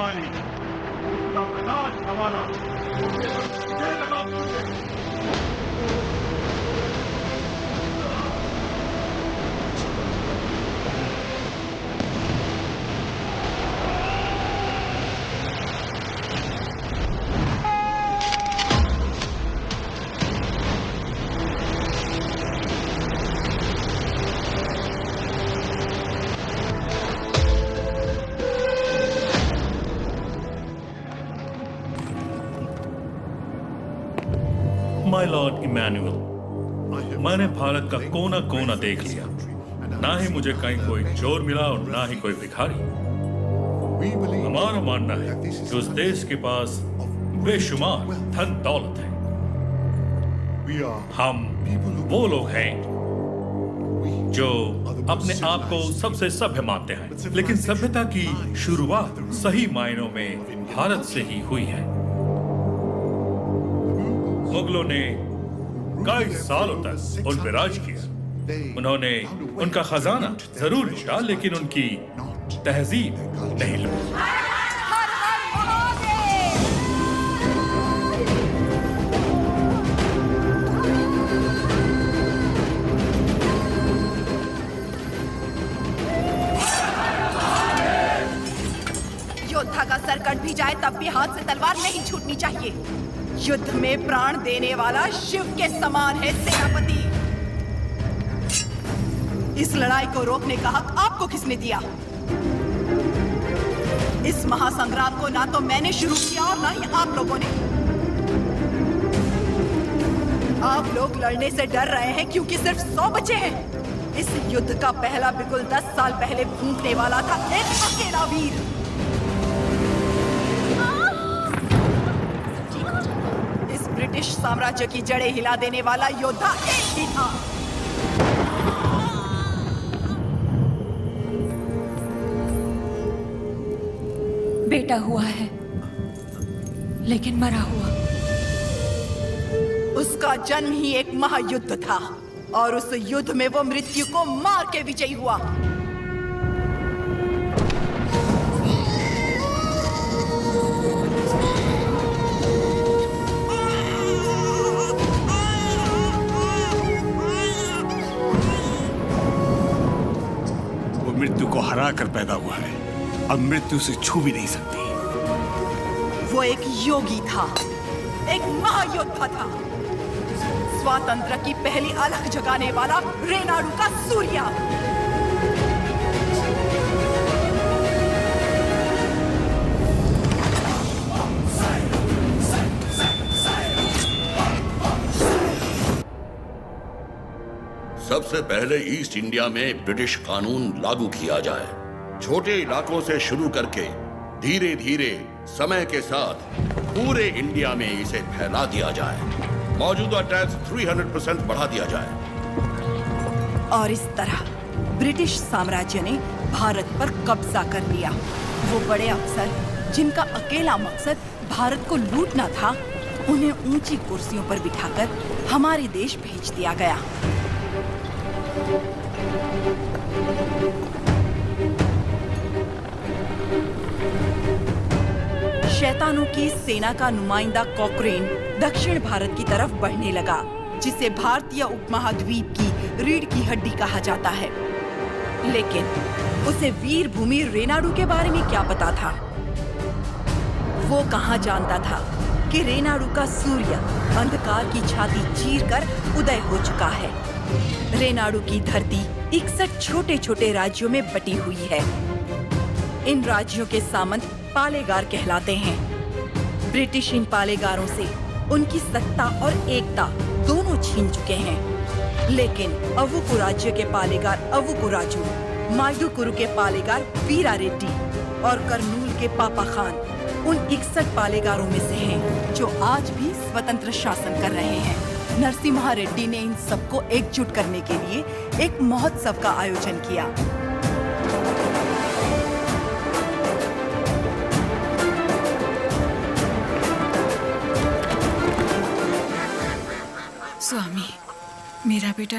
कुर्बानी, राज हमारा। जय लगा तुझे। माय लॉर्ड इमैनुअल, मैंने भारत का कोना कोना देख लिया। ना ही मुझे कहीं कोई चोर मिला और ना ही कोई भिखारी। हमारा मानना है कि उस देश के पास बेशुमार धन दौलत है। हम वो लोग हैं जो अपने आप को सबसे सभ्य मानते हैं, लेकिन सभ्यता की शुरुआत सही मायनों में भारत से ही हुई है। मुगलों ने कई सालों तक उन पर राज किया। उन्होंने उनका खजाना जरूर लूटा, लेकिन उनकी तहजीब नहीं लूटी। योद्धा का सर कट भी जाए तब भी हाथ से तलवार नहीं छूटनी चाहिए। युद्ध में प्राण देने वाला शिव के समान है सेनापति। इस लड़ाई को रोकने का हक आपको किसने दिया? इस महासंग्राम को ना तो मैंने शुरू किया और ना ही आप लोगों ने। आप लोग लड़ने से डर रहे हैं क्योंकि सिर्फ 100 बचे हैं। इस युद्ध का पहला बिगुल 10 साल पहले फूंकने वाला था एक अकेला वीर। ब्रिटिश साम्राज्य की जड़ें हिला देने वाला योद्धा एक ही था। बेटा हुआ है, लेकिन मरा हुआ। उसका जन्म ही एक महायुद्ध था और उस युद्ध में वो मृत्यु को मार के विजयी हुआ। मृत्यु को हरा कर पैदा हुआ है, अब मृत्यु से छू भी नहीं सकती। वो एक योगी था, एक महायोद्धा था, स्वातंत्र की पहली अलख जगाने वाला रेनाडू का सूर्या। सबसे पहले ईस्ट इंडिया में ब्रिटिश कानून लागू किया जाए। छोटे इलाकों से शुरू करके धीरे धीरे समय के साथ पूरे इंडिया में इसे फैला दिया जाए। मौजूदा टैक्स 300% बढ़ा दिया जाए। और इस तरह ब्रिटिश साम्राज्य ने भारत पर कब्जा कर लिया। वो बड़े अफसर जिनका अकेला मकसद भारत को लूटना था, उन्हें ऊंची कुर्सियों पर बिठाकर हमारे देश भेज दिया गया। शैतानों की सेना का नुमाइंदा कॉकरेन दक्षिण भारत की तरफ बढ़ने लगा, जिसे भारतीय उपमहाद्वीप की रीढ़ की हड्डी कहा जाता है। लेकिन उसे वीर भूमि रेनाडू के बारे में क्या पता था? वो कहाँ जानता था कि रेनाडू का सूर्य अंधकार की छाती चीरकर उदय हो चुका है। रेनाडू की धरती 61 छोटे छोटे राज्यों में बटी हुई है। इन राज्यों के सामंत पालेगार कहलाते हैं। ब्रिटिश इन पालेगारों से उनकी सत्ता और एकता दोनों छीन चुके हैं। लेकिन अवुकु राज्य के पालेगार अवुकु राजू, मायदुकुरु के पालेगार वीरा रेड्डी और कर्नूल के पापा खान उन 61 पालेगारों में से हैं जो आज भी स्वतंत्र शासन कर रहे हैं। नरसिम्हा रेड्डी ने इन सबको एकजुट करने के लिए एक महोत्सव का आयोजन किया। स्वामी, मेरा बेटा